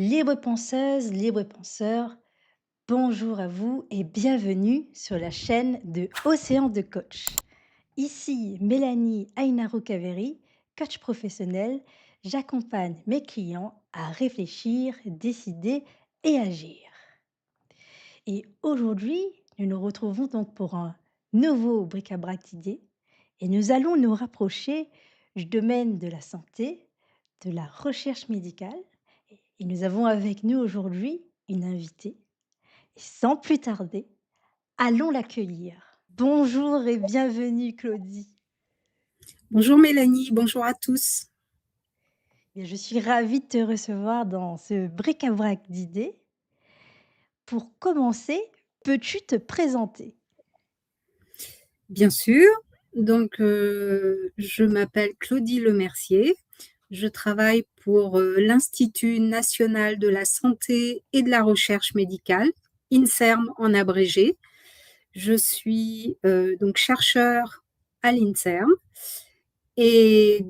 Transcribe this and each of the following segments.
Libre penseuse, libre penseur, bonjour à vous et bienvenue sur la chaîne de Océan de Coach. Ici Mélanie Ainaro Caveri, coach professionnel. J'accompagne mes clients à réfléchir, décider et agir. Et aujourd'hui, nous nous retrouvons donc pour un nouveau bric-à-brac d'idées et nous allons nous rapprocher du domaine de la santé, de la recherche médicale. Et nous avons avec nous aujourd'hui une invitée. Et sans plus tarder, allons l'accueillir. Bonjour et bienvenue Claudie. Bonjour Mélanie, bonjour à tous. Bien, je suis ravie de te recevoir dans ce bric-à-brac d'idées. Pour commencer, peux-tu te présenter? Bien sûr, je m'appelle Claudie Lemercier. Je travaille pour l'Institut national de la santé et de la recherche médicale, INSERM en abrégé. Je suis donc chercheur à l'INSERM et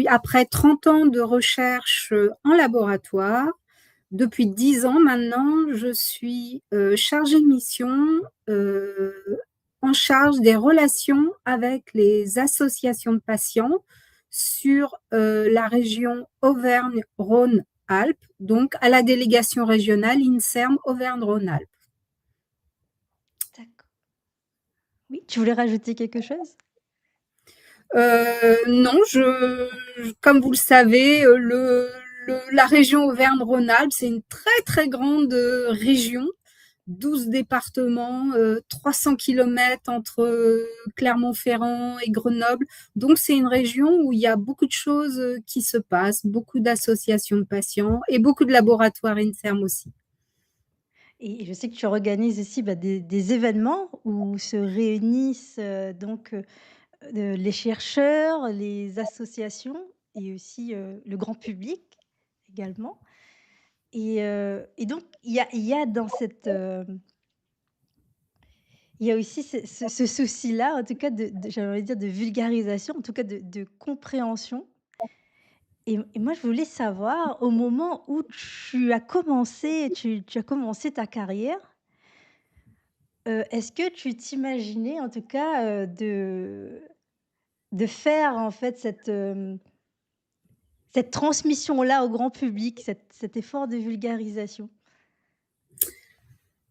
après 30 ans de recherche en laboratoire, depuis 10 ans maintenant, je suis chargée de mission en charge des relations avec les associations de patients sur la région Auvergne-Rhône-Alpes, donc à la délégation régionale INSERM Auvergne-Rhône-Alpes. D'accord. Oui, tu voulais rajouter quelque chose? Non, comme vous le savez, la région Auvergne-Rhône-Alpes, c'est une très très grande région, 12 départements, 300 kilomètres entre Clermont-Ferrand et Grenoble. Donc c'est une région où il y a beaucoup de choses qui se passent, beaucoup d'associations de patients et beaucoup de laboratoires INSERM aussi. Et je sais que tu organises aussi des événements où se réunissent les chercheurs, les associations et aussi le grand public également. Et donc, il y a dans cette, il y a aussi ce souci-là, en tout cas, j'avais envie de dire de vulgarisation, en tout cas de compréhension. Et moi, je voulais savoir, au moment où tu as commencé ta carrière, est-ce que tu t'imaginais, en tout cas, de faire, en fait, cette transmission-là au grand public, cet effort de vulgarisation?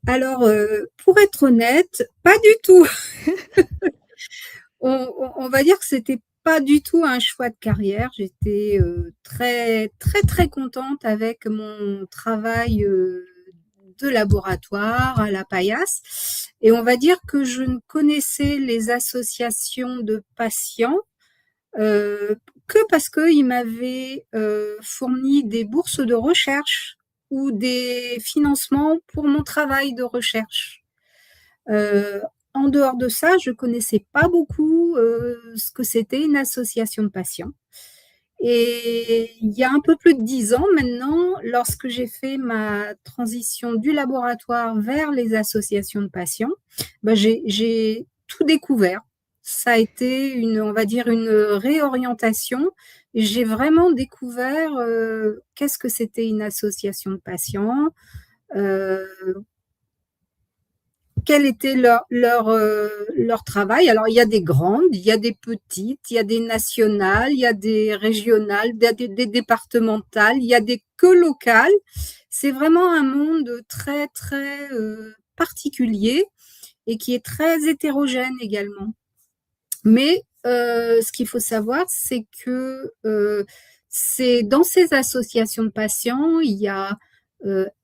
Alors, pour être honnête, pas du tout. On va dire que c'était pas du tout un choix de carrière. J'étais très, très, très contente avec mon travail de laboratoire à la paillasse. Et on va dire que je ne connaissais les associations de patients euh, que parce qu'ils m'avaient fourni des bourses de recherche ou des financements pour mon travail de recherche. Euh, En dehors de ça, je connaissais pas beaucoup ce que c'était une association de patients. Et il y a un peu plus de 10 ans maintenant, lorsque j'ai fait ma transition du laboratoire vers les associations de patients, ben j'ai tout découvert. Ça a été on va dire, une réorientation. J'ai vraiment découvert qu'est-ce que c'était une association de patients, euh, quel était leur travail. Alors, il y a des grandes, il y a des petites, il y a des nationales, il y a des régionales, il y a des départementales, il y a des que locales. C'est vraiment un monde très, très particulier et qui est très hétérogène également. Mais ce qu'il faut savoir, c'est que c'est dans ces associations de patients, il y a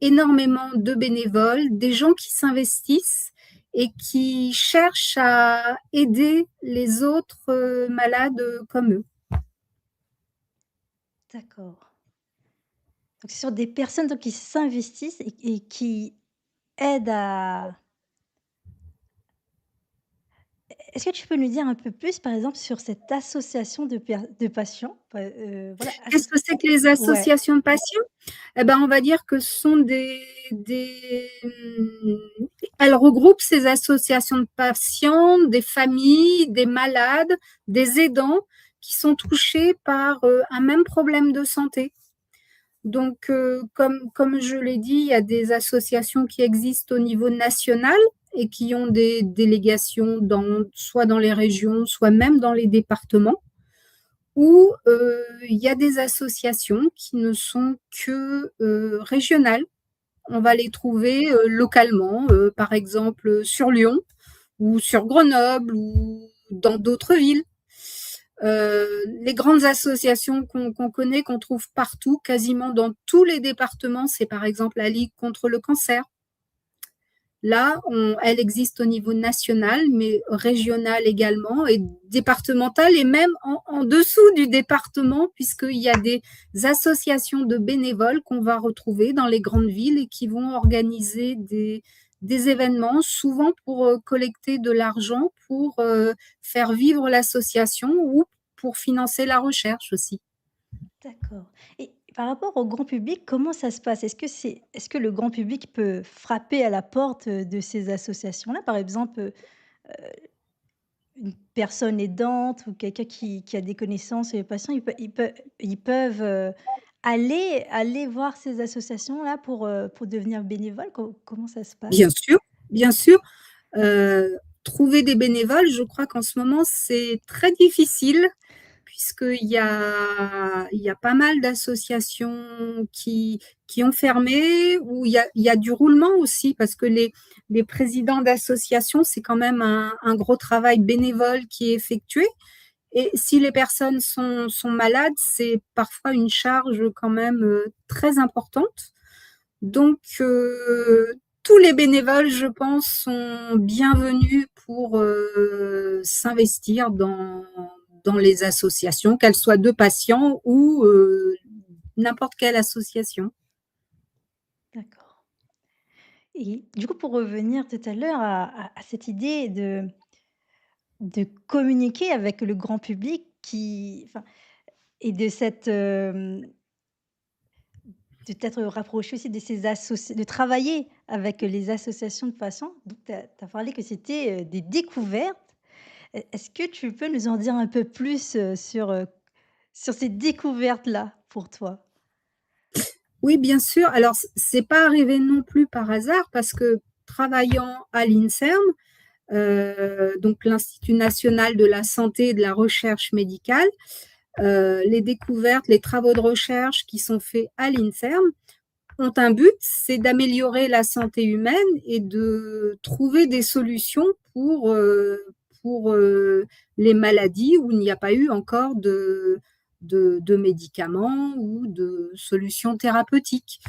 énormément de bénévoles, des gens qui s'investissent et qui cherchent à aider les autres malades comme eux. D'accord. Donc, ce sont des personnes donc qui s'investissent et qui aident à. Est-ce que tu peux nous dire un peu plus, par exemple, sur cette association de patients? Voilà, Qu'est-ce que c'est que les ouais, associations de patients? Eh ben, on va dire que ce sont elles regroupent ces associations de patients, des familles, des malades, des aidants qui sont touchés par un même problème de santé. Donc, comme je l'ai dit, il y a des associations qui existent au niveau national et qui ont des délégations soit dans les régions, soit même dans les départements, où il y a des associations qui ne sont que régionales. On va les trouver localement, par exemple sur Lyon ou sur Grenoble ou dans d'autres villes. Les grandes associations qu'on connaît, qu'on trouve partout, quasiment dans tous les départements, c'est par exemple la Ligue contre le cancer. Là, elle existe au niveau national, mais régional également, et départemental, et même en dessous du département, puisqu'il y a des associations de bénévoles qu'on va retrouver dans les grandes villes et qui vont organiser des événements, souvent pour collecter de l'argent, pour faire vivre l'association ou pour financer la recherche aussi. D'accord, et par rapport au grand public, comment ça se passe? Est-ce que le grand public peut frapper à la porte, de ces associations-là? Par exemple, une personne aidante ou quelqu'un qui a des connaissances et patients, ils peuvent, aller voir ces associations-là pour devenir bénévoles? Comment ça se passe? Bien sûr, bien sûr. Trouver des bénévoles, je crois qu'en ce moment, c'est très difficile puisqu'il y a pas mal d'associations qui ont fermé, ou il y a du roulement aussi, parce que les présidents d'associations, c'est quand même un gros travail bénévole qui est effectué. Et si les personnes sont malades, c'est parfois une charge quand même très importante. Donc, tous les bénévoles, je pense, sont bienvenus pour s'investir dans les associations, qu'elles soient de patients ou n'importe quelle association. D'accord, et du coup, pour revenir tout à l'heure à cette idée de communiquer avec le grand public qui enfin et de cette, de t'être rapproché aussi de ces associa de travailler avec les associations de patients. Donc tu as parlé que c'était, des découvertes. Est-ce que tu peux nous en dire un peu plus, sur ces découvertes-là pour toi? Oui, bien sûr. Alors, c'est pas arrivé non plus par hasard, parce que travaillant à l'INSERM, donc l'Institut national de la santé et de la recherche médicale, les découvertes, les travaux de recherche qui sont faits à l'INSERM ont un but, c'est d'améliorer la santé humaine et de trouver des solutions pour les maladies où il n'y a pas eu encore de médicaments ou de solutions thérapeutiques.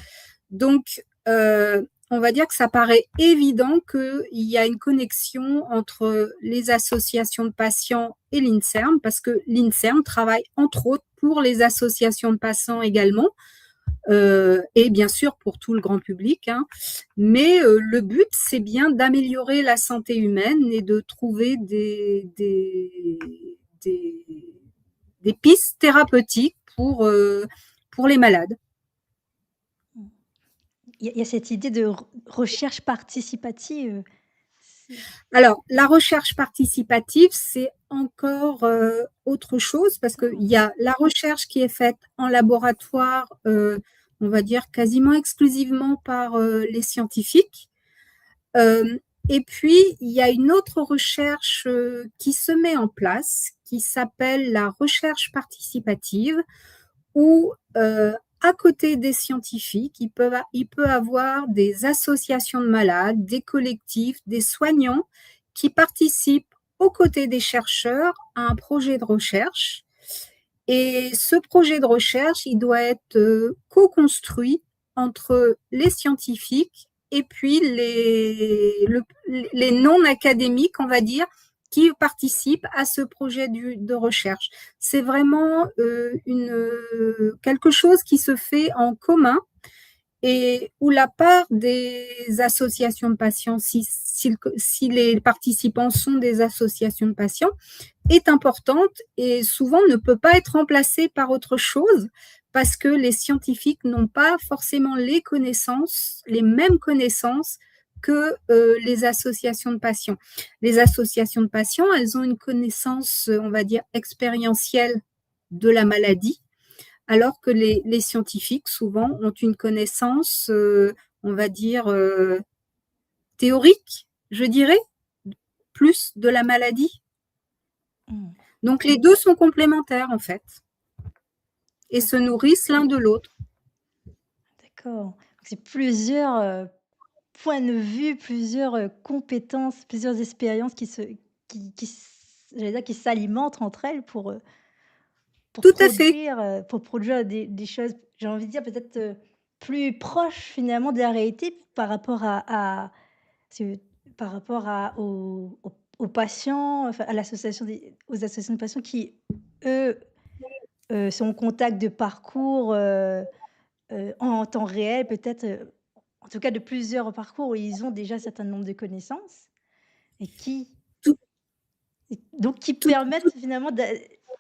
Donc, on va dire que ça paraît évident qu'il y a une connexion entre les associations de patients et l'INSERM, parce que l'INSERM travaille entre autres pour les associations de patients également, et bien sûr pour tout le grand public, hein. Mais le but, c'est bien d'améliorer la santé humaine et de trouver des, des pistes thérapeutiques pour les malades. Mmh. Il y a cette idée de recherche participative, c'est Alors, la recherche participative, c'est encore autre chose, parce qu'il oh, y a la recherche qui est faite en laboratoire, on va dire quasiment exclusivement par les scientifiques. Euh, et puis, il y a une autre recherche qui se met en place, qui s'appelle la recherche participative, où à côté des scientifiques, il peut avoir des associations de malades, des collectifs, des soignants qui participent aux côtés des chercheurs à un projet de recherche. Et ce projet de recherche, il doit être co-construit entre les scientifiques et puis les non-académiques, on va dire, qui participent à ce projet de recherche. C'est vraiment quelque chose qui se fait en commun, et où la part des associations de patients, si les participants sont des associations de patients, est importante et souvent ne peut pas être remplacée par autre chose, parce que les scientifiques n'ont pas forcément les connaissances, les mêmes connaissances que les associations de patients. Les associations de patients, elles ont une connaissance, on va dire, expérientielle de la maladie, alors que les scientifiques, souvent, ont une connaissance, on va dire, théorique, je dirais, plus de la maladie. Mmh. Donc les deux sont complémentaires, en fait, et se D'accord, nourrissent l'un de l'autre. d'accord. Donc c'est plusieurs, points de vue, plusieurs, compétences, plusieurs expériences j'allais dire qui s'alimentent entre elles Tout à fait, pour produire des choses, j'ai envie de dire peut-être, plus proches finalement de la réalité par rapport à ce par rapport à aux patients, enfin à l'association des aux associations de patients qui, eux, sont au contact de parcours, en temps réel peut-être, en tout cas de plusieurs parcours où ils ont déjà un certain nombre de connaissances et tout, qui tout, permettent finalement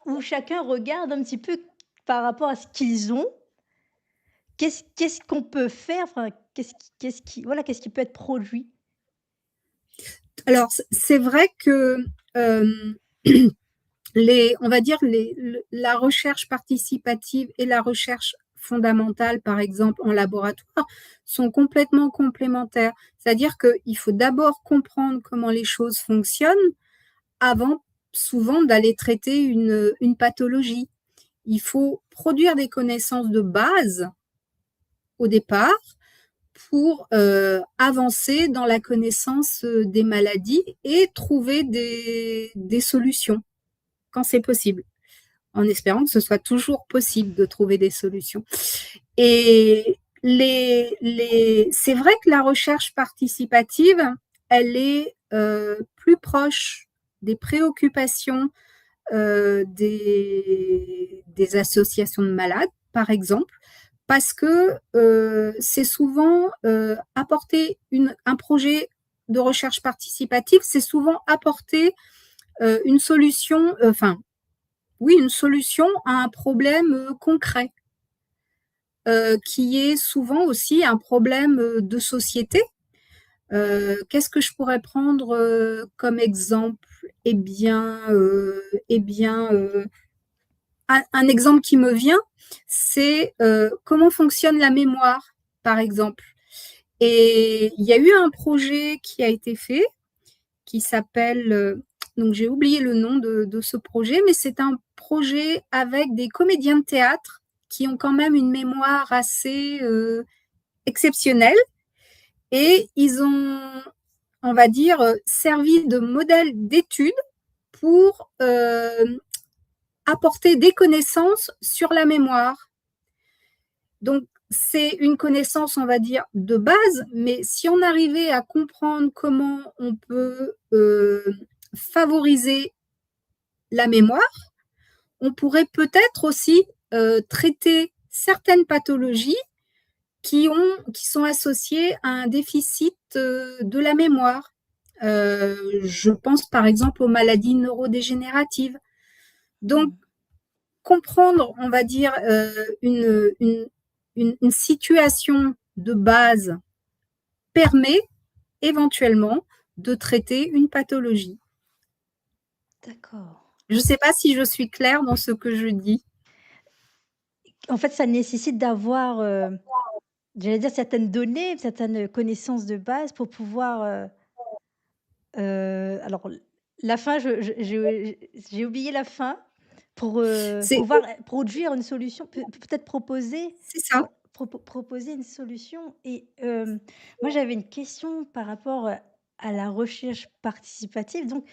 où chacun regarde un petit peu par rapport à ce qu'ils ont, qu'est-ce qu'on peut faire? Enfin, qu'est-ce qui peut être produit? alors c'est vrai que, hem, on va dire la recherche participative et la recherche fondamentale, par exemple en laboratoire, sont complètement complémentaires. C'est-à-dire qu'il faut d'abord comprendre comment les choses fonctionnent avant, souvent, d'aller traiter une pathologie. Il faut produire des connaissances de base au départ pour avancer dans la connaissance des maladies et trouver des solutions quand c'est possible, en espérant que ce soit toujours possible de trouver des solutions. Et c'est vrai que la recherche participative, elle est plus proche des préoccupations des associations de malades, par exemple, parce que c'est souvent apporter un projet de recherche participative, c'est souvent apporter une solution, enfin, oui, une solution à un problème concret, qui est souvent aussi un problème de société. Qu'est-ce que je pourrais prendre comme exemple? Eh bien, un exemple qui me vient, c'est comment fonctionne la mémoire, par exemple. Et il y a eu un projet qui a été fait, qui s'appelle, donc j'ai oublié le nom de ce projet, mais c'est un projet avec des comédiens de théâtre qui ont quand même une mémoire assez exceptionnelle. Et ils ont, on va dire, servi de modèle d'étude pour apporter des connaissances sur la mémoire. Donc, c'est une connaissance, on va dire, de base, mais si on arrivait à comprendre comment on peut favoriser la mémoire, on pourrait peut-être aussi traiter certaines pathologies qui sont associées à un déficit de la mémoire. Je pense par exemple aux maladies neurodégénératives. Donc, Mmh. comprendre, on va dire, une situation de base permet éventuellement de traiter une pathologie. D'accord. Je ne sais pas si je suis claire dans ce que je dis. En fait, ça nécessite d'avoir, j'allais dire certaines données, certaines connaissances de base pour pouvoir, alors la fin, j'ai oublié la fin pour, C'est pouvoir, produire une solution, peut-être proposer, ça. proposer une solution et moi j'avais une question par rapport, à la recherche participative. Donc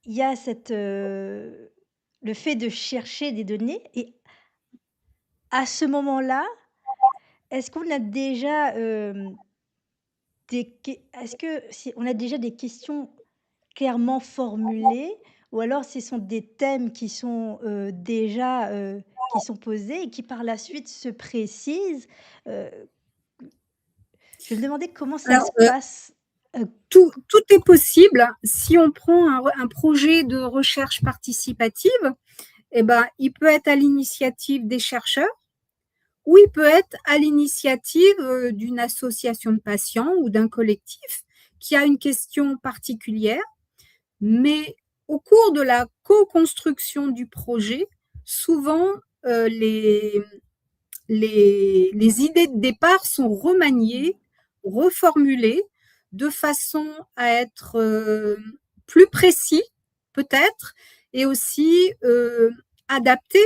il y a le fait de chercher des données et à ce moment-là, est-ce qu'on a déjà, est-ce que si on a déjà des questions clairement formulées ou alors ce sont des thèmes qui sont, déjà, qui sont posés et qui par la suite se précisent? Heu, je me demandais comment ça se Alors, passe? Heu, tout est possible si on prend un projet de recherche participative. Eh ben, il peut être à l'initiative des chercheurs ou il peut être à l'initiative d'une association de patients ou d'un collectif qui a une question particulière. Mais au cours de la co-construction du projet, souvent, les idées de départ sont Mmh. remaniées, reformulées, de façon à être plus précis, peut-être, et aussi adaptées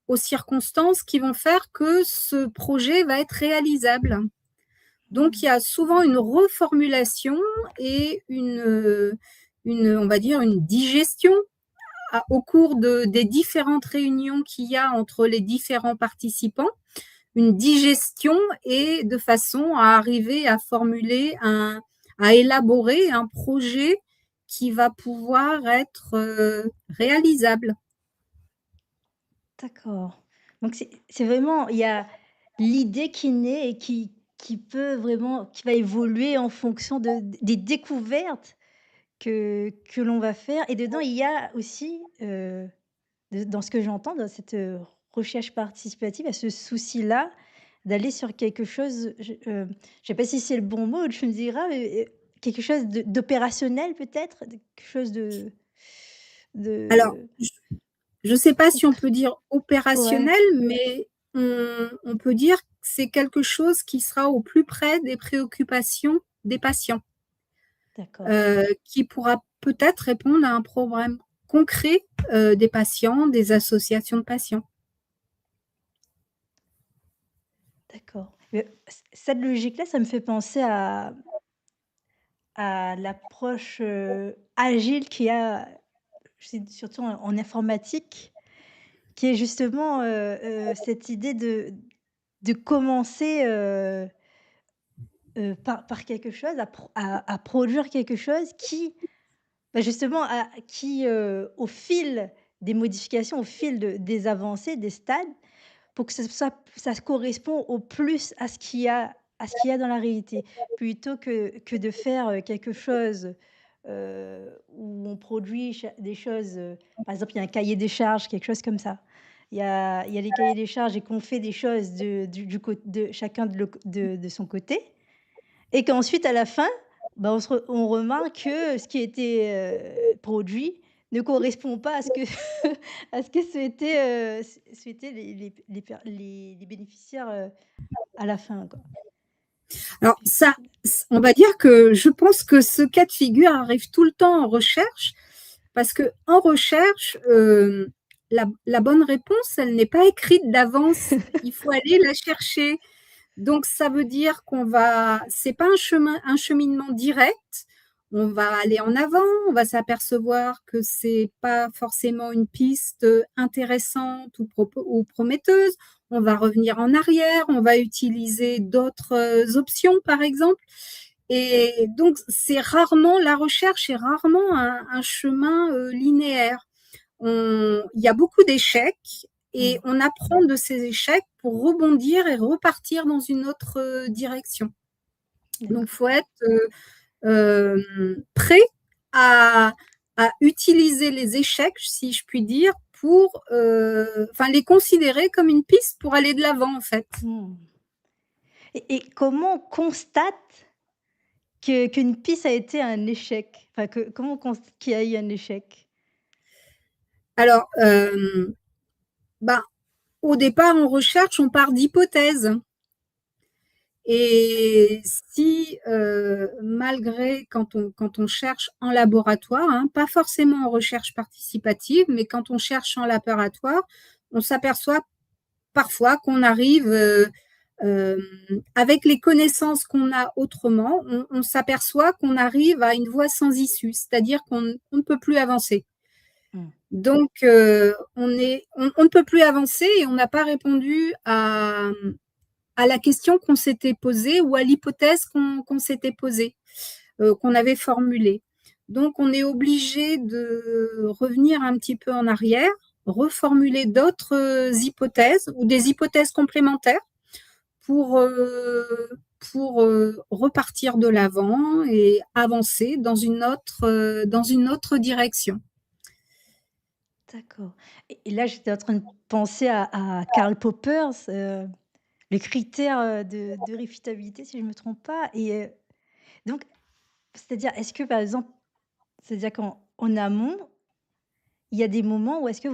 aux circonstances qui vont faire que ce projet va être réalisable. Donc, il y Mmh. a souvent une reformulation et on va dire, une digestion au cours des différentes réunions qu'il y a entre les différents participants, une digestion et de façon à arriver à à élaborer un projet qui va pouvoir être réalisable. D'accord. Donc c'est vraiment il y a l'idée qui naît et qui peut vraiment qui va évoluer en fonction des découvertes que l'on va faire et dedans il y a aussi, dans ce que j'entends dans cette, recherche participative, il y a ce souci-là d'aller sur quelque chose, je sais pas si c'est le bon mot, tu me diras, mais, quelque chose d'opérationnel peut-être? De quelque chose Alors, de je ne sais pas si on concret peut dire ouais, opérationnel, mais on peut dire que c'est quelque chose qui sera au plus près des préoccupations des patients, d'accord. qui pourra peut-être répondre à un problème concret des patients, des associations de patients. D'accord. Cette logique-là, ça me fait penser à l'approche, agile qu'il y a, c'est surtout en informatique, qui est justement, cette idée de commencer, par quelque chose, à produire quelque chose qui, bah, justement, au fil des modifications, au fil des avancées, des stades, pour que ça se correspond au plus à ce qu'il y a dans la réalité. Plutôt que de faire, quelque chose, où on produit des choses, par exemple, il y a un cahier des charges, quelque chose comme ça. Il y a les cahiers des charges et qu'on fait des choses du cô de chacun de son côté et qu'ensuite à la fin, bah, on remarque que ce qui a été, produit ne correspond pas à ce que à ce que souhaitaient les bénéficiaires, à la fin, quoi. Alors Puis ça, on va dire que je pense que ce cas de figure arrive tout le temps en recherche, parce qu'en recherche, la bonne réponse, elle n'est pas écrite d'avance. Il faut aller la chercher. Donc ça veut dire qu'on va c'est pas un cheminement direct. On va aller en avant, on va s'apercevoir que c'est pas forcément une piste, intéressante ou prometteuse. On va revenir en arrière, on va utiliser d'autres, options, par exemple. Et donc c'est rarement la recherche est rarement un chemin, linéaire. Il y a beaucoup d'échecs et mmh, on apprend de ces échecs pour rebondir et repartir dans une autre direction. Donc, il d'accord. faut être prêt à, à utiliser les échecs, si je puis dire, pour enfin, les considérer comme une piste pour aller de l'avant, en fait. Mmh et comment on constate qu'une piste a été un échec? Enfin, comment on constate qu'il y a eu un échec? Alors, ben, au départ, en recherche, on part d'hypothèses. Et si, malgré quand on cherche en laboratoire, hein, pas forcément en recherche participative, mais quand on cherche en laboratoire, on s'aperçoit parfois qu'on arrive, hem, avec les connaissances qu'on a autrement, on s'aperçoit qu'on arrive à une voie sans issue, c'est-à-dire on ne peut plus avancer. Mmh, Donc, on ne peut plus avancer et on n'a pas répondu à la question qu'on s'était posée ou à l'hypothèse qu'on s'était posée, qu'on avait formulée. Donc, on est obligé de revenir un petit peu en arrière, reformuler d'autres hypothèses ou des hypothèses complémentaires pour, repartir de l'avant et avancer dans une autre direction. d'accord et là, j'étais en train de penser à Karl Popper, le critère, de réfutabilité, si je ne me trompe pas et donc c'est-à-dire, est-ce que, par exemple, c'est-à-dire qu'en amont, il y a des moments où est-ce que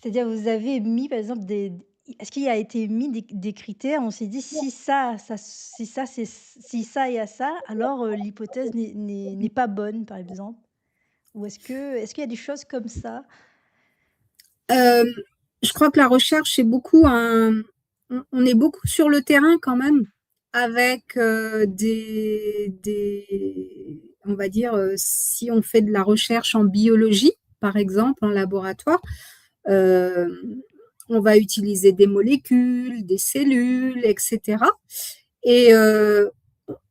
C'est-à-dire vous avez mis par exemple des est-ce qu'il a été mis des critères? On s'est dit: «Si ça, si ça, c'est si ça et à ça, alors, l'hypothèse n'est pas bonne», par exemple? Ou est-ce qu'il y a des choses comme ça? Hem, je crois que la recherche, c'est beaucoup on est beaucoup sur le terrain quand même avec, des on va dire, si on fait de la recherche en biologie, par exemple, en laboratoire, hem, on va utiliser des molécules, des cellules et cetera et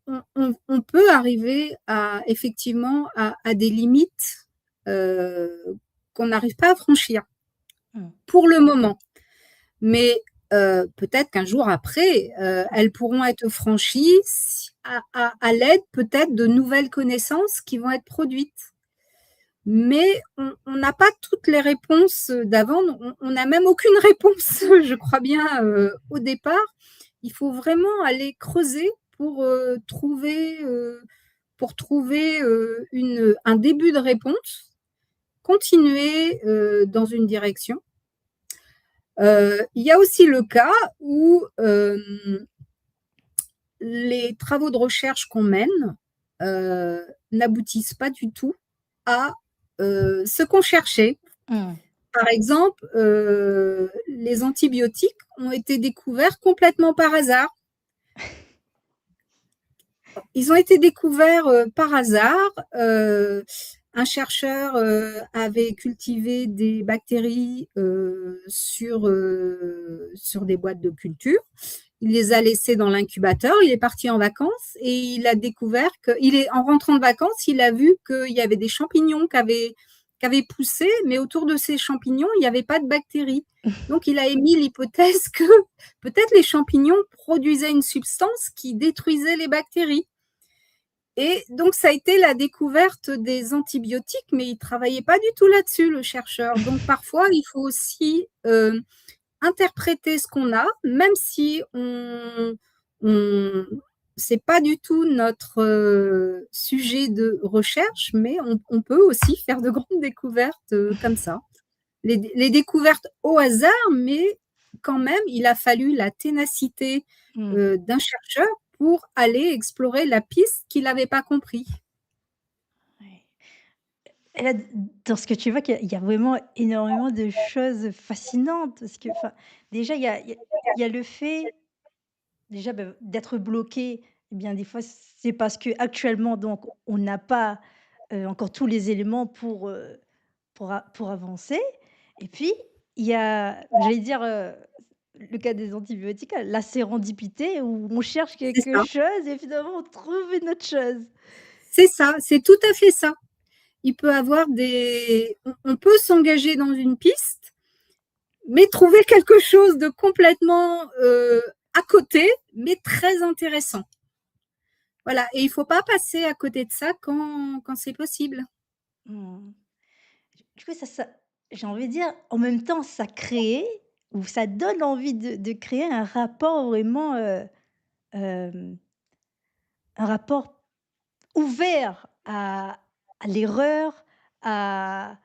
on peut arriver à effectivement à des limites, qu'on n'arrive pas à franchir, Mmh. pour le moment. Mais peut-être qu'un jour après, elles pourront être franchies à l'aide peut-être de nouvelles connaissances qui vont être produites. Mais on n'a pas toutes les réponses d'avant, on n'a même aucune réponse, je crois bien, au départ. Il faut vraiment aller creuser pour, trouver, un début de réponse, continuer, dans une direction. Il y a aussi le cas où, les travaux de recherche qu'on mène, n'aboutissent pas du tout à, ce qu'on cherchait. Mmh. Par exemple, les antibiotiques ont été découverts complètement par hasard. Ils ont été découverts, par hasard, un chercheur, avait cultivé des bactéries, sur des boîtes de culture. Il les a laissées dans l'incubateur, il est parti en vacances et il a découvert en rentrant de vacances, il a vu qu'il y avait des champignons qui avaient poussé, mais autour de ces champignons, il n'y avait pas de bactéries. Donc il a émis l'hypothèse que peut-être les champignons produisaient une substance qui détruisait les bactéries. Et donc, ça a été la découverte des antibiotiques, mais il ne travaillait pas du tout là-dessus, le chercheur. Donc, parfois, il faut aussi interpréter ce qu'on a, même si c'est pas du tout notre sujet de recherche, mais on peut aussi faire de grandes découvertes comme ça. Les découvertes au hasard, mais quand même, il a fallu la ténacité Mmh. d'un chercheur pour aller explorer la piste qu'il n'avait pas compris. Ouais. Et là, dans ce que tu vois qu'il y a vraiment énormément de choses fascinantes parce que, enfin, déjà, il y a le fait, déjà, d'être bloqué. Eh bien, des fois, c'est parce qu'actuellement, donc, on n'a pas, encore tous les éléments pour avancer et puis, il y a, j'allais dire, le cas des antibiotiques, la sérendipité où on cherche C'est quelque ça, chose et finalement on trouve une autre chose. c'est ça, c'est tout à fait ça. Il peut avoir on peut s'engager dans une piste, mais trouver quelque chose de complètement à côté, mais très intéressant. Voilà, et il ne faut pas passer à côté de ça quand c'est possible. Mmh. Du coup, ça j'ai envie de dire, en même temps, ça crée ou ça donne envie de créer un rapport vraiment, hem, un rapport ouvert à l'erreur, à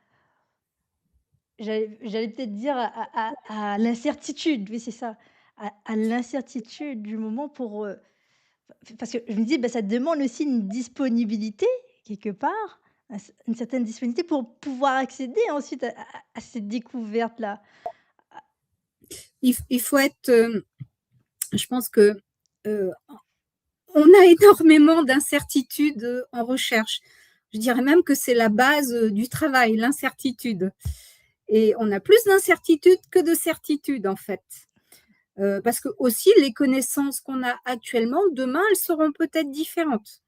j'allais peut-être dire à l'incertitude, oui, c'est ça, à l'incertitude du moment pour, parce que je me dis, bah, ça demande aussi une disponibilité quelque part, une certaine disponibilité pour pouvoir accéder ensuite à cette découverte-là. Il faut être, je pense que euh, on a énormément d'incertitudes en recherche. Je dirais même que c'est la base du travail, l'incertitude. Et on a plus d'incertitudes que de certitudes, en fait. Parce que aussi, les connaissances qu'on a actuellement, demain, elles seront peut-être différentes.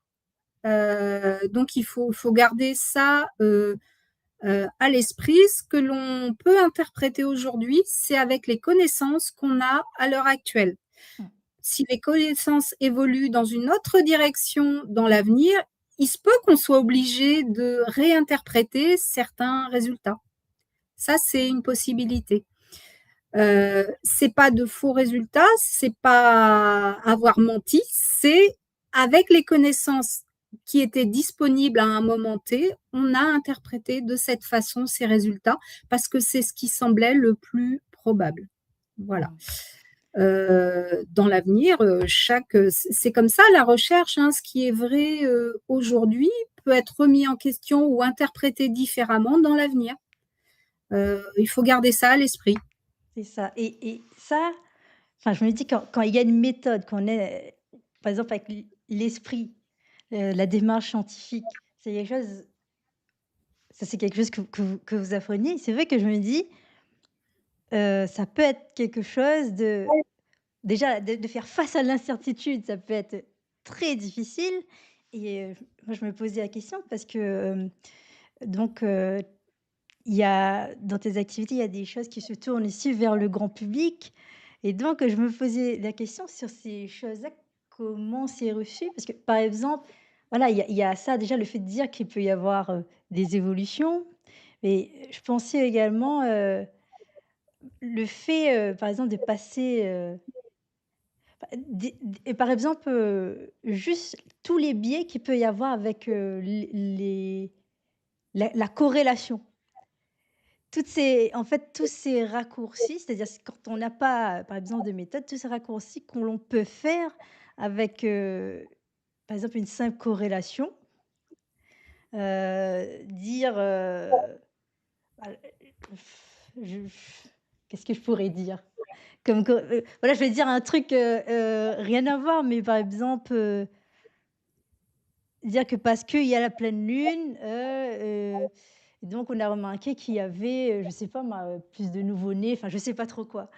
Donc, il faut garder ça à l'esprit. Ce que l'on peut interpréter aujourd'hui, c'est avec les connaissances qu'on a à l'heure actuelle. Mmh. Si les connaissances évoluent dans une autre direction dans l'avenir, il se peut qu'on soit obligé de réinterpréter certains résultats. Ça, c'est une possibilité. C'est pas de faux résultats, c'est pas avoir menti, c'est avec les connaissances qui était disponible à un moment T, on a interprété de cette façon ces résultats parce que c'est ce qui semblait le plus probable. Voilà. Mmh. Dans l'avenir, c'est comme ça la recherche, hein, ce qui est vrai aujourd'hui peut être remis en question ou interprété différemment dans l'avenir. Il faut garder ça à l'esprit. C'est ça et ça, enfin, je me dis quand il y a une méthode, qu'on est, par exemple avec l'esprit, la démarche scientifique, c'est quelque chose ça c'est quelque chose que vous appreniez. C'est vrai que je me dis, ça peut être quelque chose de déjà de faire face à l'incertitude, ça peut être très difficile et moi je me posais la question parce que, donc il y a dans tes activités, il y a des choses qui se tournent ici vers le grand public et donc je me posais la question sur ces choses-là, comment c'est reçu? Parce que, par exemple, voilà, il y a ça déjà, le fait de dire qu'il peut y avoir, des évolutions, mais je pensais également, le fait, par exemple, de passer, et par exemple, juste tous les biais qu'il peut y avoir avec, les la corrélation. Toutes ces en fait, tous ces raccourcis, c'est-à-dire quand on n'a pas, par exemple, de méthode, tous ces raccourcis qu'on l'on peut faire avec, par exemple, une simple corrélation, dire, al je qu'est-ce que je pourrais dire? Comme que, voilà, je vais dire un truc, rien à voir, mais par exemple, dire que parce qu'il y a la pleine lune, donc on a remarqué qu'il y avait, je sais pas moi, plus de nouveau-nés, enfin je sais pas trop quoi.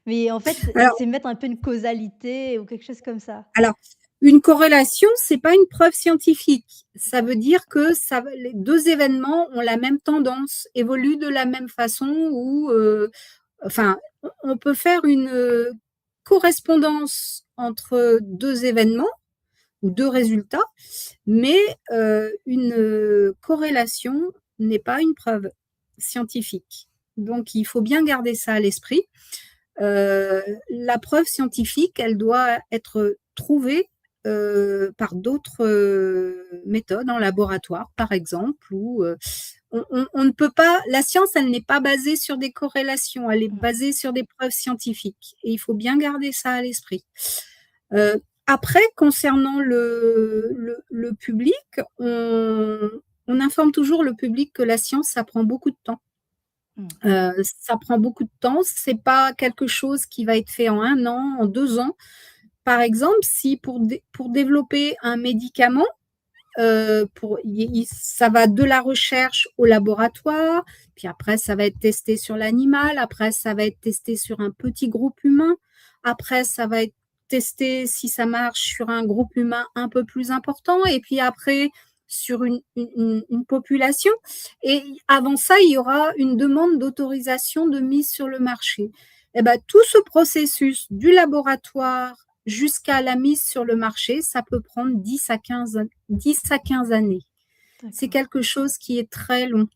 Mais en fait, Alors, c'est mettre un peu une causalité ou quelque chose comme ça. alors, une corrélation, c'est pas une preuve scientifique. Ça veut dire que les deux événements ont la même tendance, évoluent de la même façon ou, enfin, on peut faire une correspondance entre deux événements ou deux résultats, mais une corrélation n'est pas une preuve scientifique. Donc, il faut bien garder ça à l'esprit. La preuve scientifique, elle doit être trouvée par d'autres méthodes en laboratoire, par exemple, où on ne peut pas. La science, elle n'est pas basée sur des corrélations, elle est Mmh. basée sur des preuves scientifiques. Et il faut bien garder ça à l'esprit. Euh, Après, concernant le public, on informe toujours le public que la science, ça prend beaucoup de temps. Mmh. Ça prend beaucoup de temps. C'est pas quelque chose qui va être fait en 1 an, en 2 ans. Par exemple, si pour développer un médicament, ça va de la recherche au laboratoire, puis après ça va être testé sur l'animal, après ça va être testé sur un petit groupe humain, après ça va être testé si ça marche sur un groupe humain un peu plus important, et puis après sur une population. Et avant ça, il y aura une demande d'autorisation de mise sur le marché. Et ben, tout ce processus du laboratoire jusqu'à la mise sur le marché, ça peut prendre 10 à 15 années. C'est D'accord. quelque chose qui est très long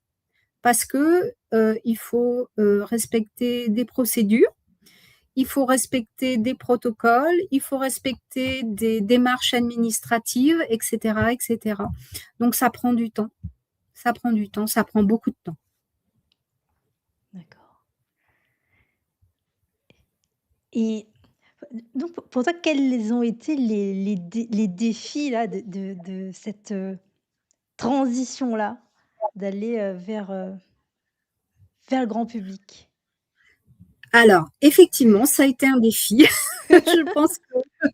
parce que il faut respecter des procédures, il faut respecter des protocoles, il faut respecter des démarches administratives, etc., etc. Donc ça prend du temps. Ça prend du temps, ça prend beaucoup de temps. D'accord et donc pour toi, quels ont été les défis là de cette, transition-là, d'aller, vers le grand public? Alors, effectivement, ça a été un défi. je, pense que,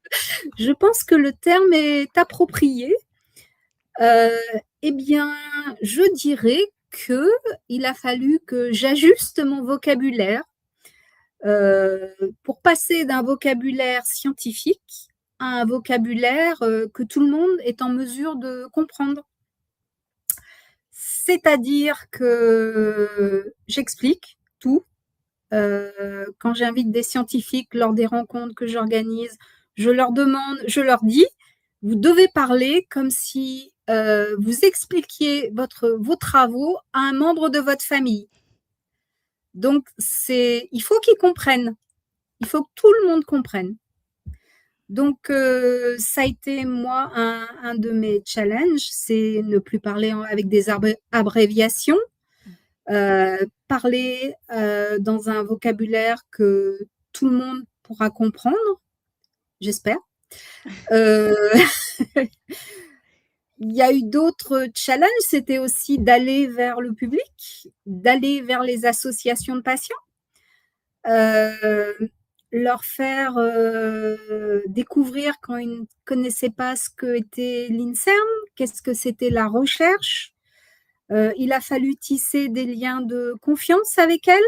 je pense que le terme est approprié. Euh, eh bien, je dirais que il a fallu que j'ajuste mon vocabulaire pour passer d'un vocabulaire scientifique à un vocabulaire que tout le monde est en mesure de comprendre. C'est-à-dire que j'explique tout. Quand j'invite des scientifiques lors des rencontres que j'organise, je leur demande, je leur dis, vous devez parler comme si vous expliquiez vos travaux à un membre de votre famille. Donc, il faut qu'ils comprennent. Il faut que tout le monde comprenne. Donc, ça a été moi un de mes challenges, c'est ne plus parler avec des abréviations, parler dans un vocabulaire que tout le monde pourra comprendre, j'espère. Euh, il y a eu d'autres challenges, c'était aussi d'aller vers le public, d'aller vers les associations de patients, euh, leur faire découvrir quand ils ne connaissaient pas ce que était l'INSERM, qu'est-ce que c'était la recherche. Il a fallu tisser des liens de confiance avec elles.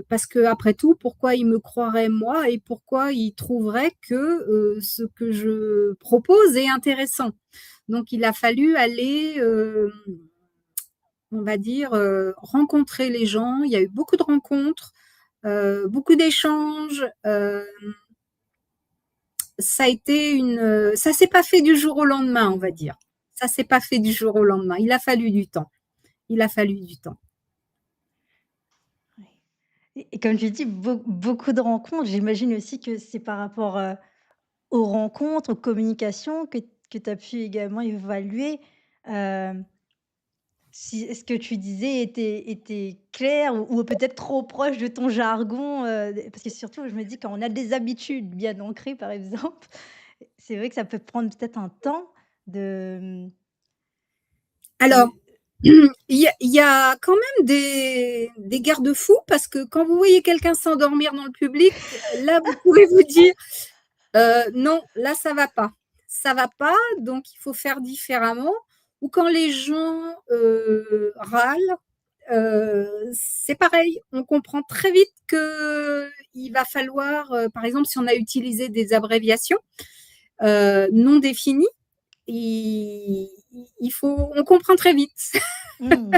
Parce que après tout, pourquoi ils me croiraient moi et pourquoi ils trouveraient que ce que je propose est intéressant. Donc il a fallu aller, on va dire, rencontrer les gens. Il y a eu beaucoup de rencontres, beaucoup d'échanges. Ça a été ça s'est pas fait du jour au lendemain, on va dire. Ça s'est pas fait du jour au lendemain. Il a fallu du temps. Il a fallu du temps. Ouais. Et comme tu dis, beaucoup de rencontres, j'imagine aussi que c'est par rapport, aux rencontres, aux communications que tu as pu également évaluer, hem, si ce que tu disais était clair ou peut-être trop proche de ton jargon, parce que surtout je me dis quand on a des habitudes bien ancrées par exemple, c'est vrai que ça peut prendre peut-être un temps de, Alors, de il y a quand même des garde-fous parce que quand vous voyez quelqu'un s'endormir dans le public, là, vous pouvez vous dire non, là, ça va pas, donc il faut faire différemment. Ou quand les gens râlent, c'est pareil, on comprend très vite que il va falloir, par exemple, si on a utilisé des abréviations non définies, il, il faut, on comprend très vite, mmh,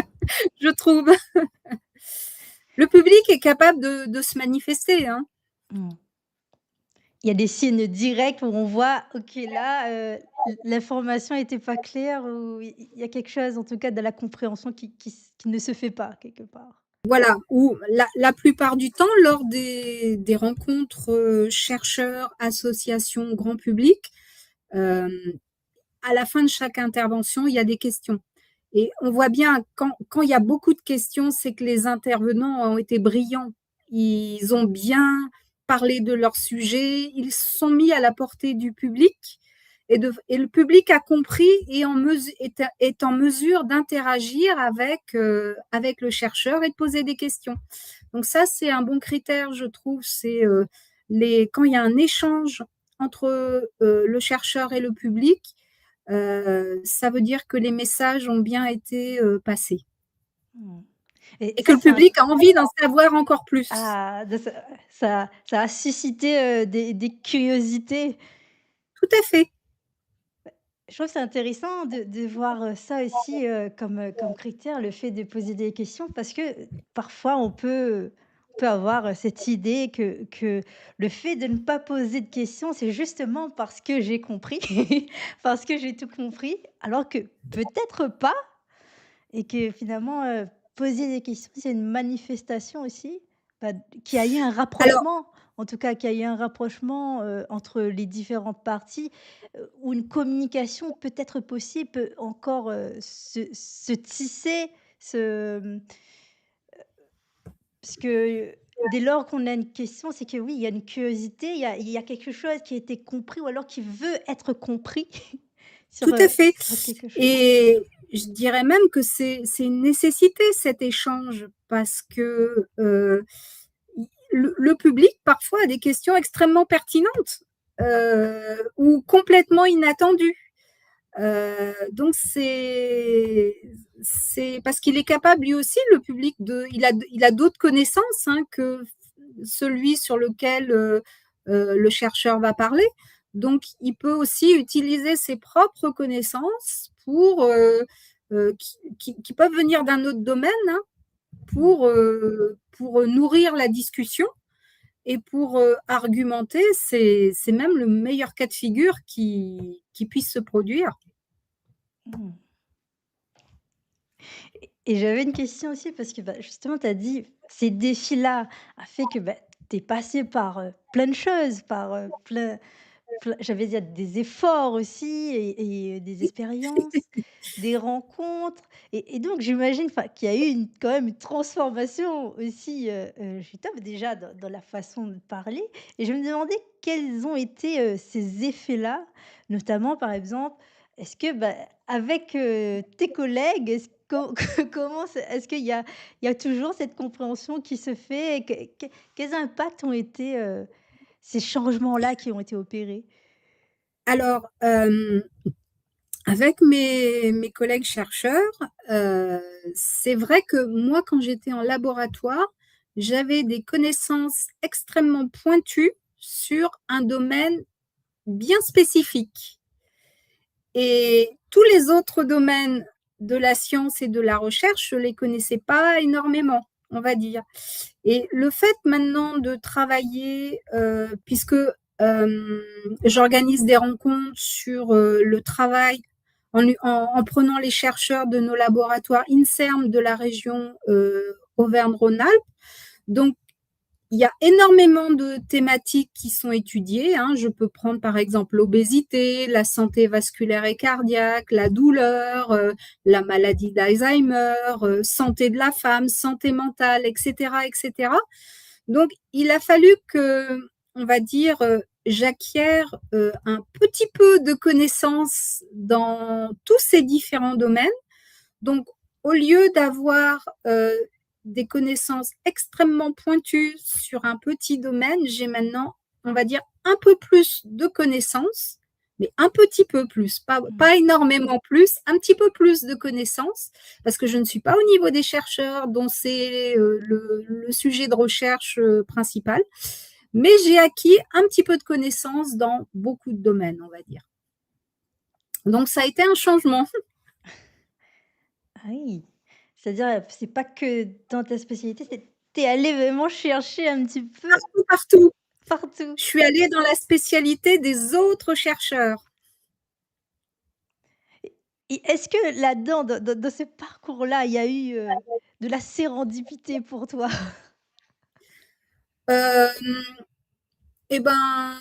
je trouve. Le public est capable de se manifester, hein. mmh. Il y a des signes directs où on voit, OK là, l'information était pas claire ou il y a quelque chose en tout cas de la compréhension qui ne se fait pas quelque part. Voilà, ou la plupart du temps, lors des rencontres chercheurs, associations, grand public, euh, à la fin de chaque intervention, il y a des questions. Et on voit bien, quand il y a beaucoup de questions, c'est que les intervenants ont été brillants. Ils ont bien parlé de leur sujet, ils se sont mis à la portée du public et le public a compris et est en mesure d'interagir avec le chercheur et de poser des questions. Donc ça, c'est un bon critère, je trouve. C'est quand il y a un échange entre le chercheur et le public, ça veut dire que les messages ont bien été passés Mmh. Et et que ça, le c'est un public a envie d'en savoir encore plus. ah, de ça a suscité, des curiosités. Tout à fait. Je trouve que c'est intéressant de voir, ça aussi, comme critère, le fait de poser des questions parce que, parfois on peut avoir, cette idée que le fait de ne pas poser de questions, c'est justement parce que j'ai compris, parce que j'ai tout compris, alors que peut-être pas. Et que finalement, poser des questions, c'est une manifestation aussi, bah, qu'il y a eu un Alors, rapprochement, en tout cas qu'il y a eu un rapprochement, entre les différentes parties, où une communication peut être possible, peut encore, se tisser, puisque dès lors qu'on a une question, c'est que oui, il y a une curiosité, il y a quelque chose qui a été compris ou alors qui veut être compris tout à fait. sur quelque chose. Et je dirais même que c'est une nécessité cet échange parce que le public parfois a des questions extrêmement pertinentes ou complètement inattendues. Donc c'est parce qu'il est capable lui aussi le public il a d'autres connaissances hein, que celui sur lequel le chercheur va parler. Donc il peut aussi utiliser ses propres connaissances qui peuvent venir d'un autre domaine hein, Mmh. pour nourrir la discussion et pour argumenter. C'est même le meilleur cas de figure qui puisse se produire. Mmh. Et j'avais une question aussi parce que, bah, justement, tu as dit ces défis-là a fait que, bah, tu passé par, plein de choses, par, j'allais dire des efforts aussi et des expériences, des rencontres et donc j'imagine, enfin, qu'il y a eu quand même une transformation aussi, chez toi, bah, déjà dans la façon de parler et je me demandais quels ont été, ces effets-là? Notamment, par exemple, est-ce que, bah, avec, tes collègues, comment c'est est-ce qu'il y a toujours cette compréhension qui se fait? Et quels impacts ont été, ces changements-là qui ont été opérés? Alors, avec mes collègues chercheurs, c'est vrai que moi, quand j'étais en laboratoire, j'avais des connaissances extrêmement pointues sur un domaine bien spécifique et tous les autres domaines de la science et de la recherche, je les connaissais pas énormément, on va dire. Et le fait maintenant de travailler, puisque, j'organise des rencontres sur, le travail en prenant les chercheurs de nos laboratoires INSERM de la région, Auvergne-Rhône-Alpes. Donc il y a énormément de thématiques qui sont étudiées, hein. Je peux prendre par exemple l'obésité, la santé vasculaire et cardiaque, la douleur, la maladie d'Alzheimer, santé de la femme, santé mentale, et cetera, et cetera. Donc il a fallu que, on va dire, j'acquière, un petit peu de connaissances dans tous ces différents domaines. Donc au lieu d'avoir, des connaissances extrêmement pointues sur un petit domaine, j'ai maintenant, on va dire, un peu plus de connaissances, mais un petit peu plus, Mmh. pas énormément plus, un petit peu plus de connaissances, parce que je ne suis pas au niveau des chercheurs dont c'est, le sujet de recherche, principal, mais j'ai acquis un petit peu de connaissances dans beaucoup de domaines, on va dire. Donc ça a été un changement. Ah oui, c'est-à-dire, c'est pas que dans ta spécialité, tu es allée vraiment chercher un petit peu Partout, partout. partout Je suis allée dans la spécialité des autres chercheurs. et est-ce que là-dedans, dans ce parcours-là, il y a eu, de la sérendipité pour toi? Hem et ben,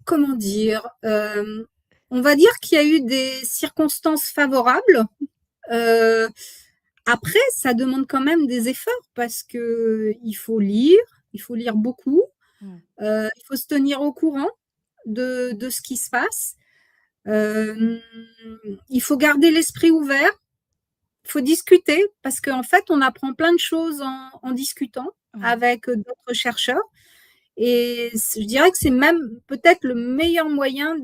comment dire? On va dire qu'il y a eu des circonstances favorables. Heu, Après, ça demande quand même des efforts parce il faut lire beaucoup, Mmh. il faut se tenir au courant de ce qui se passe. Hem, il faut garder l'esprit ouvert, il faut discuter parce qu'en fait, on apprend plein de choses en discutant Mmh. avec, d'autres chercheurs. Et je dirais que c'est même peut-être le meilleur moyen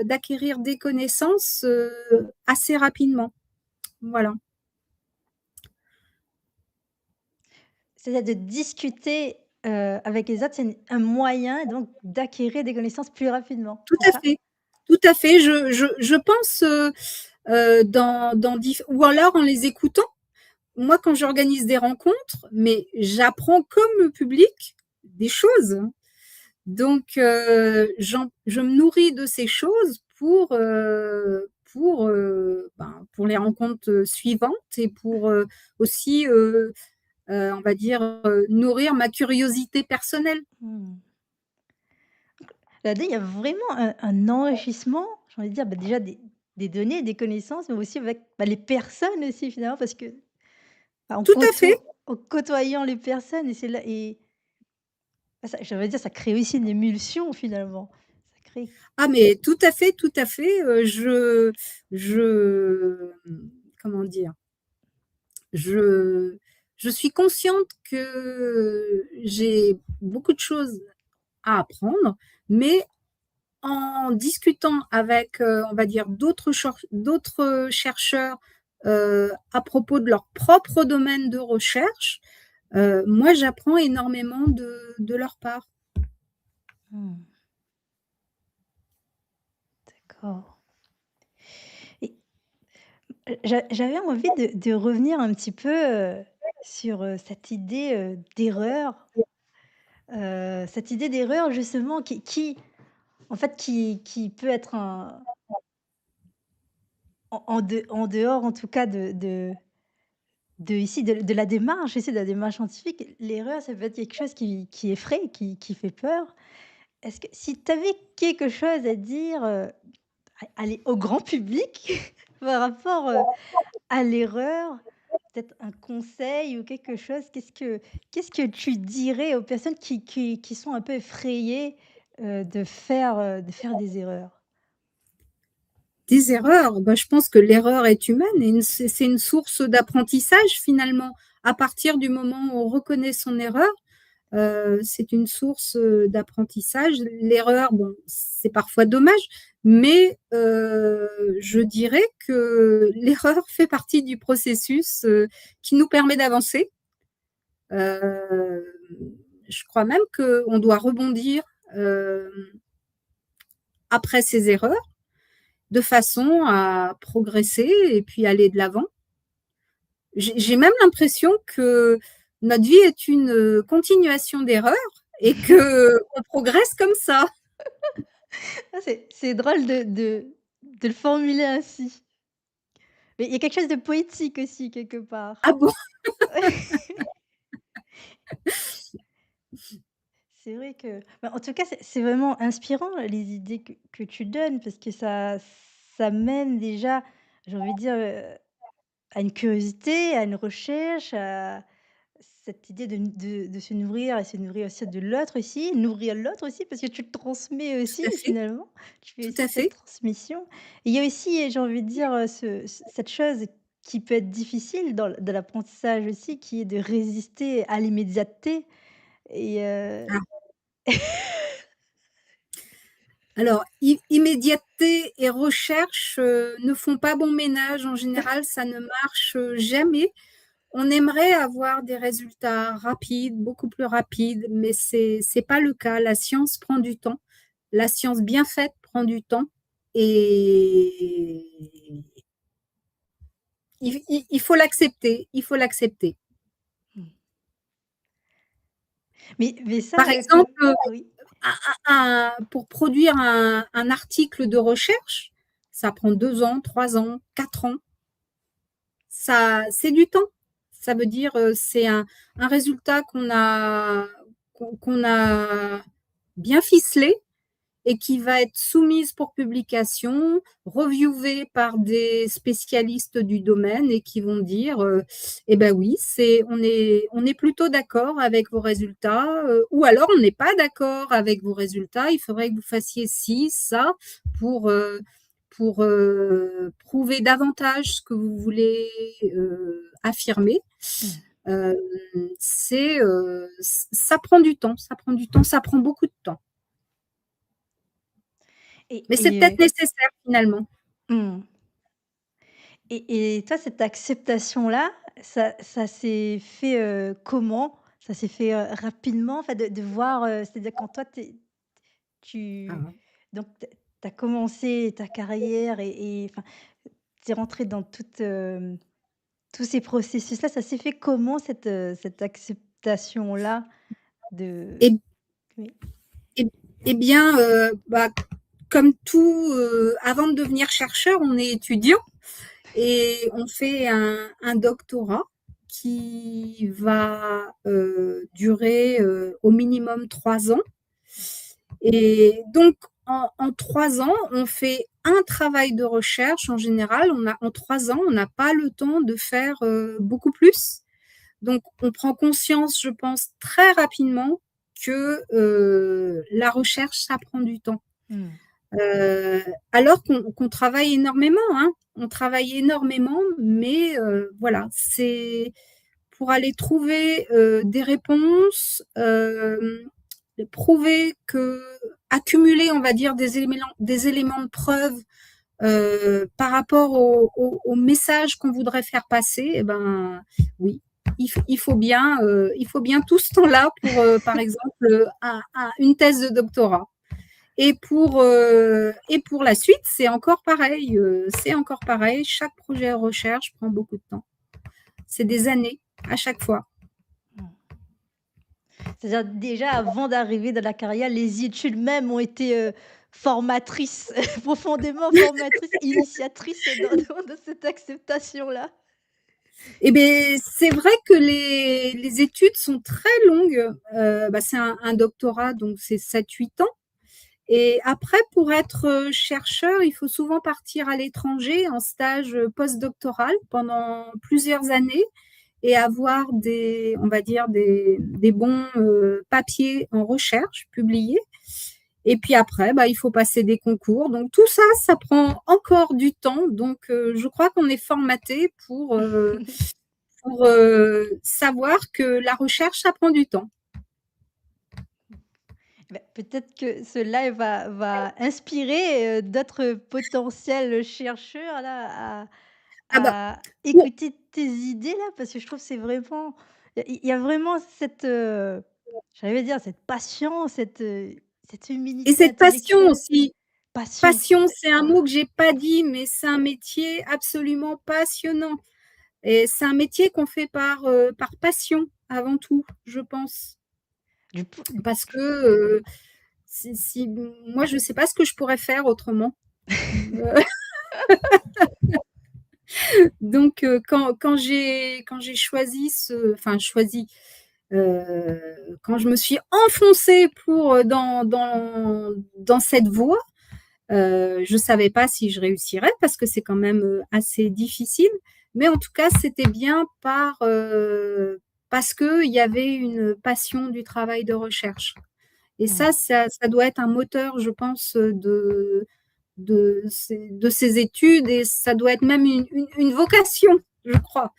d'acquérir des connaissances, assez rapidement. Voilà. C'est-à-dire de discuter, avec les autres, c'est un moyen donc d'acquérir des connaissances plus rapidement, Tout c'est à ça? fait, tout à fait. Je pense, dans diff ou alors en les écoutant. Moi, quand j'organise des rencontres, mais j'apprends comme le public des choses. Donc, je me nourris de ces choses pour les rencontres, suivantes et pour, aussi, on va dire, nourrir ma curiosité personnelle. Mmh. Là-dedans, il y a vraiment un enrichissement, j'ai envie de dire, bah, déjà des données, des connaissances, mais aussi avec, bah, les personnes aussi finalement parce que, bah, Tout à fait. en côtoyant les personnes et c'est là et bah, ça j'allais dire ça crée aussi une émulsion finalement. Ça crée Ah mais tout à fait, je, comment dire? Je je suis consciente que j'ai beaucoup de choses à apprendre, mais en discutant avec, on va dire d'autres chercheurs, à propos de leur propre domaine de recherche, moi j'apprends énormément de leur part. mmh, d'accord et j'avais envie de revenir un petit peu, sur, cette idée, d'erreur, cette idée d'erreur justement qui en fait qui peut être un en dehors en tout cas de la démarche, ici, de la démarche scientifique. L'erreur, ça peut être quelque chose qui effraie, qui fait peur. Est-ce que si tu avais quelque chose à dire, allez, au grand public par rapport, à l'erreur, peut-être un conseil ou quelque chose, qu'est-ce que tu dirais aux personnes qui sont un peu effrayées, de faire des erreurs? Des erreurs, bah, je pense que l'erreur est humaine et c'est une source d'apprentissage finalement. À partir du moment où on reconnaît son erreur, c'est une source, d'apprentissage. L'erreur, bon, c'est parfois dommage, mais je dirais que l'erreur fait partie du processus, qui nous permet d'avancer. Hem, je crois même qu'on doit rebondir, hem, après ces erreurs, de façon à progresser et puis aller de l'avant. J'ai même l'impression que notre vie est une, continuation d'erreurs et qu'on progresse comme ça. Ah, c'est drôle de le formuler ainsi. Mais il y a quelque chose de poétique aussi quelque Ah part. bon? C'est vrai que bah, en tout cas, c'est vraiment inspirant les idées que tu donnes parce que ça mène déjà, j'ai envie de dire, à une curiosité, à une recherche, à cette idée de se nourrir et se nourrir aussi de l'autre aussi, nourrir l'autre aussi parce que tu le transmets Tout aussi à fait, finalement. Tu fais tout aussi à cette fait. transmission. Et il y a aussi, j'ai envie de dire, cette chose qui peut être difficile dans l'apprentissage aussi, qui est de résister à l'immédiateté et Ah, alors immédiateté et recherche, ne font pas bon ménage. En général, ça ne marche, jamais. On aimerait avoir des résultats rapides, beaucoup plus rapides, mais c'est pas le cas. La science prend du temps. La science bien faite prend du temps et il faut l'accepter, il faut l'accepter. mmh. Mais ça, Par exemple, oui. pour produire un article de recherche, ça prend 2 ans, 3 ans, 4 ans. Ça, c'est du temps. Ça veut dire, c'est un résultat qu'on a bien ficelé et qui va être soumise pour publication, reviewée par des spécialistes du domaine et qui vont dire, eh ben oui, on est plutôt d'accord avec vos résultats, ou alors on n'est pas d'accord avec vos résultats, il faudrait que vous fassiez ci, ça pour, prouver davantage ce que vous voulez, affirmer. Mmh. Hem, ça prend du temps, ça prend du temps, ça prend beaucoup de temps. Et Mais c'est et peut-être nécessaire finalement. mmh. Et toi, cette acceptation-là, ça s'est fait, comment? Ça s'est fait, rapidement? Enfin, de voir, c'est-à-dire quand toi, tu Ah. donc tu as commencé ta carrière et enfin, tu es rentrée dans tous ces processus-là, ça s'est fait comment cette acceptation-là de Et oui. et et bien, bah, comme tout, avant de devenir chercheur, on est étudiant et on fait un doctorat qui va, durer, au minimum 3 ans et donc en 3 ans, on fait un travail de recherche en général. En 3 ans, on n'a pas le temps de faire, beaucoup plus. Donc, on prend conscience, je pense, très rapidement que la recherche, ça prend du temps. Mmh. Alors qu'on travaille énormément, hein. On travaille énormément, mais voilà, c'est pour aller trouver des réponses, prouver que accumuler, on va dire, des éléments de preuve par rapport au message qu'on voudrait faire passer, eh ben oui, il faut bien tout ce temps-là pour, par exemple, une thèse de doctorat. Et pour la suite, c'est encore pareil. Chaque projet de recherche prend beaucoup de temps. C'est des années à chaque fois. Mmh. C'est-à-dire déjà avant d'arriver dans la carrière, les études même ont été, formatrices, profondément formatrices, initiatrices dans cette acceptation-là. Et beh, c'est vrai que les études sont très longues, c'est un doctorat, donc c'est 7-8 ans. Et après, pour être, chercheur, il faut souvent partir à l'étranger en stage, postdoctoral pendant plusieurs années et avoir des on va dire des bons, papiers en recherche publiés. Et puis après, il faut passer des concours. Donc tout ça, ça prend encore du temps. Donc je crois qu'on est formaté pour, savoir que la recherche, ça prend du temps. Bah, peut-être que cela va inspirer, d'autres potentiels chercheurs là Ah bah, à pour écouter tes idées là, parce que je trouve que c'est vraiment il y a vraiment cette, j'allais dire cette passion, cette et humilité cette passion intellectuelle. aussi. Passion, Passion, c'est un voilà. mot que j'ai pas dit, mais c'est un métier absolument passionnant et c'est un métier qu'on fait par passion avant tout, je pense. Du pou Parce que, si moi, je sais pas ce que je pourrais faire autrement. Donc quand j'ai choisi quand je me suis enfoncée pour, dans cette voie, je savais pas si je réussirais parce que c'est quand même, assez difficile. Mais en tout cas, c'était bien parce qu'il y avait une passion du travail de recherche et mmh, ça doit être un moteur, je pense, de ces études et ça doit être même une vocation, je crois.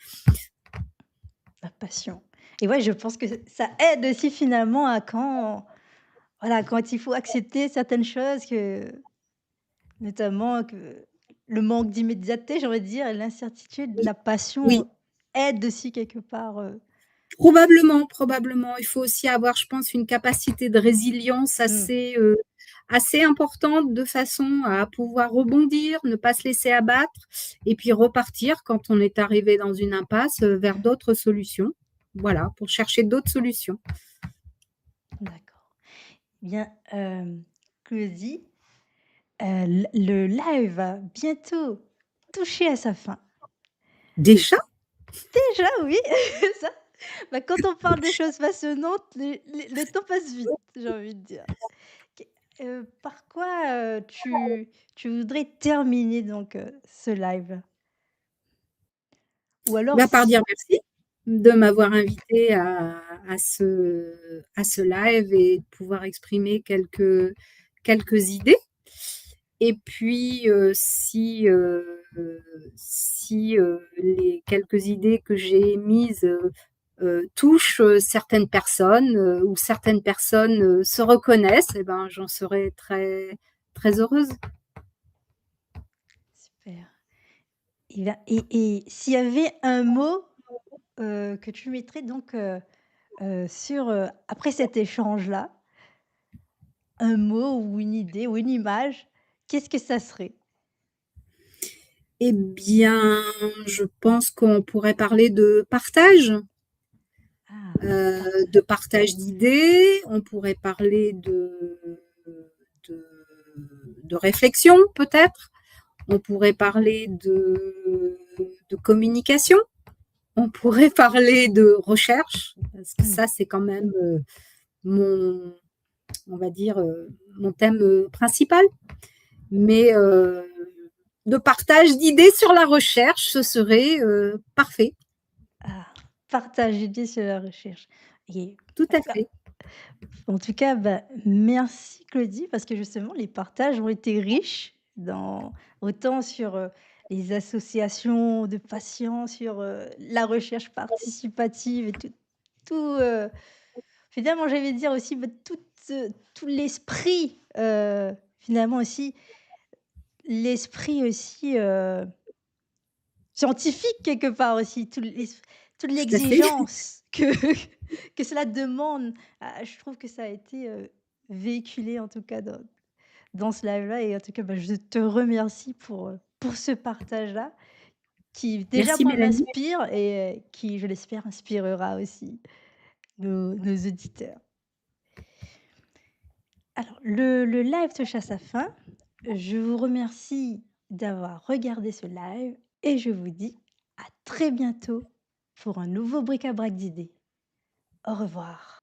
la passion et ouais, je pense que ça aide aussi finalement à quand voilà, quand il faut accepter certaines choses que notamment que le manque d'immédiateté, j'ai envie de dire et l'incertitude, Oui, la passion oui. aide aussi quelque part, Probablement, probablement. Il faut aussi avoir, je pense, une capacité de résilience mmh, assez importante de façon à pouvoir rebondir, ne pas se laisser abattre et puis repartir quand on est arrivé dans une impasse, vers d'autres solutions. Voilà, pour chercher d'autres solutions. d'accord. Bien, Claudie, le live va bientôt toucher à sa fin. Déjà? Déjà oui, ça quand on parle de choses passionnantes, le temps passe vite, j'ai envie de dire. Qu par quoi, tu voudrais terminer donc, ce live? Ou alors Par si dire merci de m'avoir invitée à ce live et de pouvoir exprimer quelques idées. Et puis, si les quelques idées que j'ai émises, touchent, certaines personnes, ou certaines personnes, se reconnaissent et ben, j'en serai très très heureuse. super. Et s'il y avait un mot, que tu mettrais donc, sur, après cet échange-là, un mot ou une idée ou une image, qu'est-ce que ça serait? Eh bien, je pense qu'on pourrait parler Ah, de partage d'idées, on pourrait parler de de réflexion peut-être, on pourrait parler de communication. On pourrait parler de recherche, parce que mmh, ça, c'est quand même, mon on va dire, mon thème, principal. Mais, de partage d'idées sur la recherche, ce serait, parfait. ah, partage d'idées sur la recherche et Tout en à tout cas fait. merci Claudie parce que justement les partages ont été riches dans autant sur, les associations de patients, sur, la recherche participative et tout, finalement j'allais dire aussi, tout l'esprit, finalement aussi l'esprit aussi, scientifique quelque part aussi, toute Tout à fait. l'exigence que que cela demande. Je trouve que ça a été, véhiculé en tout cas dans ce live-là et en tout cas, je te remercie pour ce partage-là qui déjà Merci moi Mélanie. m'inspire et qui je l'espère inspirera aussi nos auditeurs. Alors le live touche à sa fin. Je vous remercie d'avoir regardé ce live et je vous dis À très bientôt pour un nouveau bric-à-brac d'idées. Au revoir.